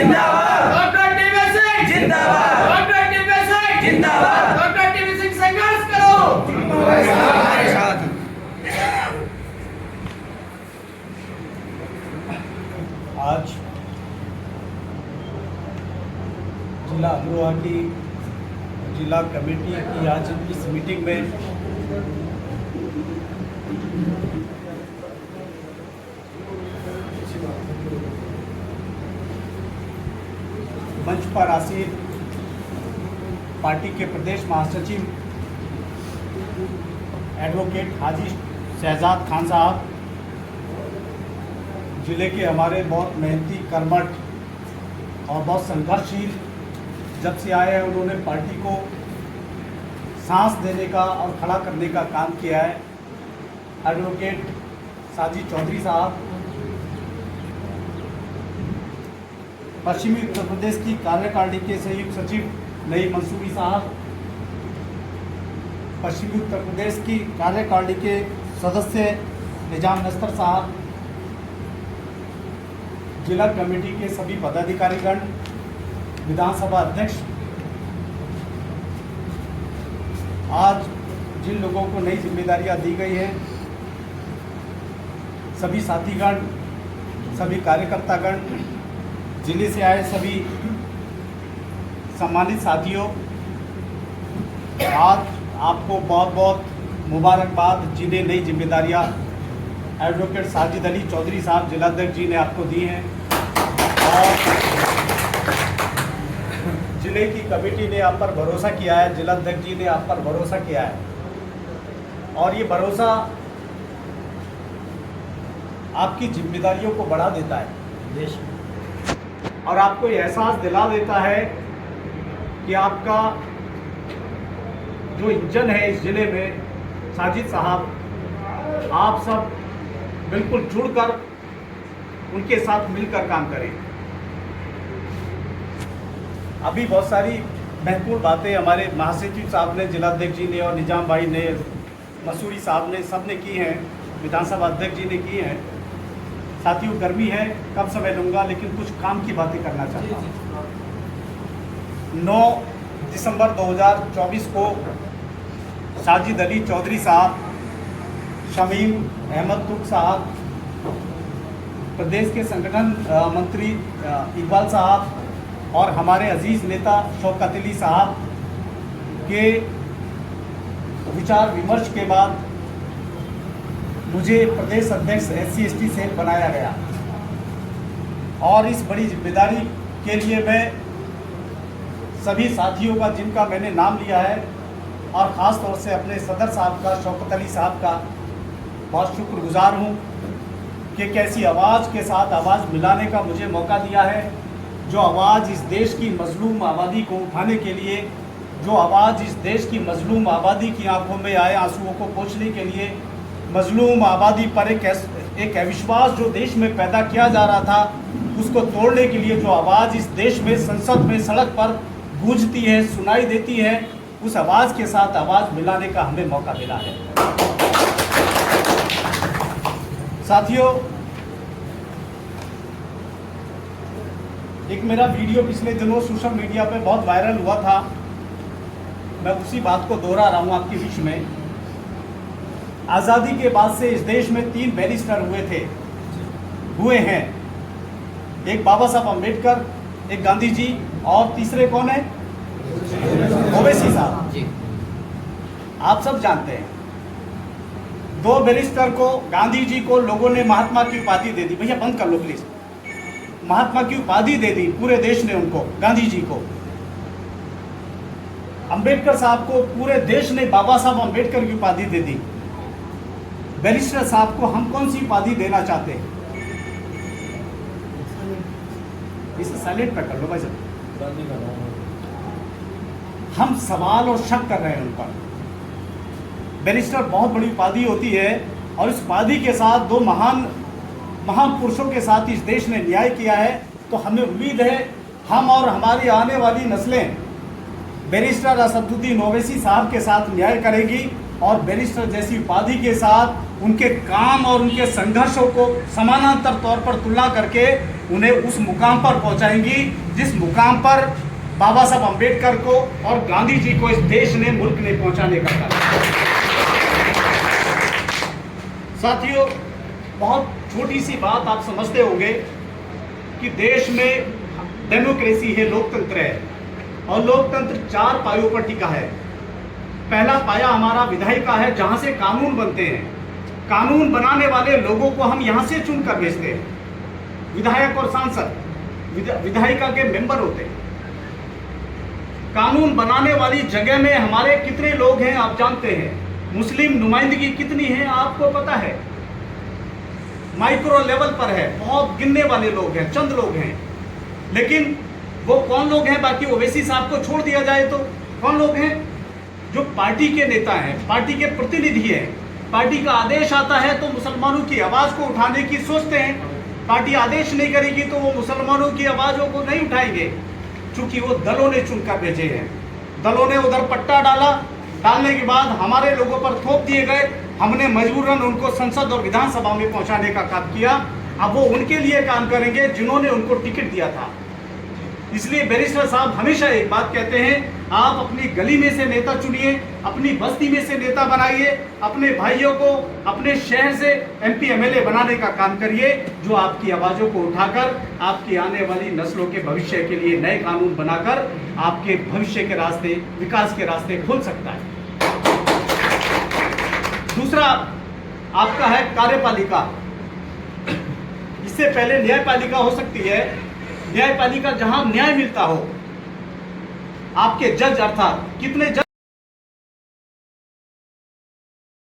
जिंदाबाद doctor TV Singh जिंदाबाद doctor TV Singh जिंदाबाद डॉक्टर टीवी सिंह संघर्ष करो। हमारे साथ आज जिला अमरोहा की जिला कमेटी की आज इस मीटिंग में मंच पर आसीन पार्टी के प्रदेश महासचिव एडवोकेट हाजी शहजाद खान साहब, जिले के हमारे बहुत मेहनती कर्मठ और बहुत संघर्षशील जब से आए हैं, उन्होंने पार्टी को सांस देने का और खड़ा करने का काम किया है। एडवोकेट साजिद चौधरी साहब, पश्चिमी उत्तर प्रदेश की कार्यकारिणी के संयुक्त सचिव नईम मंसूरी साहब, पश्चिमी उत्तर प्रदेश की कार्यकारिणी के सदस्य निजाम नस्तर साहब, जिला कमेटी के सभी पदाधिकारीगण, विधानसभा अध्यक्ष, आज जिन लोगों को नई जिम्मेदारियां दी गई हैं, सभी साथीगण, सभी कार्यकर्तागण, जिले से आए सभी सम्मानित साथियों, आज आपको बहुत बहुत मुबारकबाद। जिन्हें नई जिम्मेदारियां एडवोकेट साजिद अली चौधरी साहब जिलाध्यक्ष जी ने आपको दी हैं और जिले की कमेटी ने आप पर भरोसा किया है, जिलाध्यक्ष जी ने आप पर भरोसा किया है और ये भरोसा आपकी जिम्मेदारियों को बढ़ा देता है देश में और आपको ये एहसास दिला देता है कि आपका जो इंजन है इस जिले में, साजिद साहब, आप सब बिल्कुल जुड़कर उनके साथ मिलकर काम करें। अभी बहुत सारी महत्वपूर्ण बातें हमारे महासचिव साहब ने, जिलाध्यक्ष जी ने और निजाम भाई ने, मसूरी साहब ने, सब ने की हैं, विधानसभा अध्यक्ष जी ने की हैं। साथियों, गर्मी है, कम समय लूँगा, लेकिन कुछ काम की बातें करना चाहता हूँ। 9 दिसंबर 2024 को साजिद अली चौधरी साहब, शमीम अहमद तुर्क साहब, प्रदेश के संगठन मंत्री इकबाल साहब और हमारे अजीज़ नेता शौकत अली साहब के विचार विमर्श के बाद मुझे प्रदेश अध्यक्ष SC/ST सेल बनाया गया और इस बड़ी जिम्मेदारी के लिए मैं सभी साथियों का, जिनका मैंने नाम लिया है, और ख़ास तौर से अपने सदर साहब का, शौकत अली साहब का बहुत शुक्रगुजार हूँ कि कैसी आवाज़ के साथ आवाज़ मिलाने का मुझे मौका दिया है। जो आवाज़ इस देश की मजलूम आबादी को उठाने के लिए, जो आवाज़ इस देश की मजलूम आबादी की आंखों में आए आंसुओं को पोंछने के लिए, मजलूम आबादी पर एक अविश्वास जो देश में पैदा किया जा रहा था, उसको तोड़ने के लिए जो आवाज़ इस देश में, संसद में, सड़क पर गूंजती है, सुनाई देती है, उस आवाज़ के साथ आवाज़ मिलाने का हमें मौका मिला है। साथियों, एक मेरा वीडियो पिछले दिनों सोशल मीडिया पे बहुत वायरल हुआ था, मैं उसी बात को दोहरा रहा हूँ आपके बीच में। आज़ादी के बाद से इस देश में 3 बैरिस्टर हुए हैं। एक बाबा साहब अम्बेडकर, एक गांधी जी और तीसरे कौन है? ओवैसी साहब। आप सब जानते हैं 2 बैरिस्टर को, गांधी जी को लोगों ने महात्मा की उपाधि दे दी। भैया बंद कर लो प्लीज। महात्मा की उपाधि दे दी पूरे देश ने उनको, गांधी जी को। अंबेडकर साहब को पूरे देश ने बाबा साहब अंबेडकर की उपाधि दे दी। बैरिस्टर साहब को हम कौन सी उपाधि देना चाहते हैं? इसे साइलेंट पे कर लो भाई साहब। हम सवाल और शक कर रहे हैं उन पर। बैरिस्टर बहुत बड़ी उपाधि होती है और इस उपाधि के साथ 2 महान पुरुषों के साथ इस देश ने न्याय किया है, तो हमें उम्मीद है हम और हमारी आने वाली नस्लें बैरिस्टर असदुद्दीन ओवैसी साहब के साथ न्याय करेगी और बैरिस्टर जैसी उपाधि के साथ उनके काम और उनके संघर्षों को समानांतर तौर पर तुलना करके उन्हें उस मुकाम पर पहुंचाएंगी जिस मुकाम पर बाबा साहब अम्बेडकर को और गांधी जी को इस देश ने, मुल्क ने पहुंचाने का काम। साथियों, बहुत छोटी सी बात आप समझते होंगे कि देश में डेमोक्रेसी है, लोकतंत्र है, और लोकतंत्र 4 पायों पर टिका है। पहला पाया हमारा विधायिका है, जहां से कानून बनते हैं। कानून बनाने वाले लोगों को हम यहां से चुनकर भेजते हैं। विधायक और सांसद विधायिका के मेंबर होते हैं। कानून बनाने वाली जगह में हमारे कितने लोग हैं आप जानते हैं। मुस्लिम नुमाइंदगी कितनी है आपको पता है। माइक्रो लेवल पर है, बहुत गिनने वाले लोग हैं, चंद लोग हैं। लेकिन वो कौन लोग हैं, बाकी ओवैसी साहब को छोड़ दिया जाए तो कौन लोग हैं? जो पार्टी के नेता हैं, पार्टी के प्रतिनिधि हैं। पार्टी का आदेश आता है तो मुसलमानों की आवाज को उठाने की सोचते हैं। पार्टी आदेश नहीं करेगी तो वो मुसलमानों की आवाजों को नहीं उठाएंगे, चूंकि वो दलों ने चुनकर भेजे हैं। दलों ने उधर पट्टा डाला, डालने के बाद हमारे लोगों पर थोप दिए गए। हमने मजबूरन उनको संसद और विधानसभा में पहुंचाने का काम किया। अब वो उनके लिए काम करेंगे जिन्होंने उनको टिकट दिया था। इसलिए बैरिस्टर साहब हमेशा एक बात कहते हैं, आप अपनी गली में से नेता चुनिए, अपनी बस्ती में से नेता बनाइए, अपने भाइयों को अपने शहर से MP MLA बनाने का काम करिए, जो आपकी आवाजों को उठाकर आपकी आने वाली नस्लों के भविष्य के लिए नए कानून बनाकर आपके भविष्य के रास्ते, विकास के रास्ते खोल सकता है। दूसरा आपका है कार्यपालिका। इससे पहले न्यायपालिका हो सकती है। न्यायपालिका जहां न्याय मिलता हो। आपके जज, अर्थात कितने जज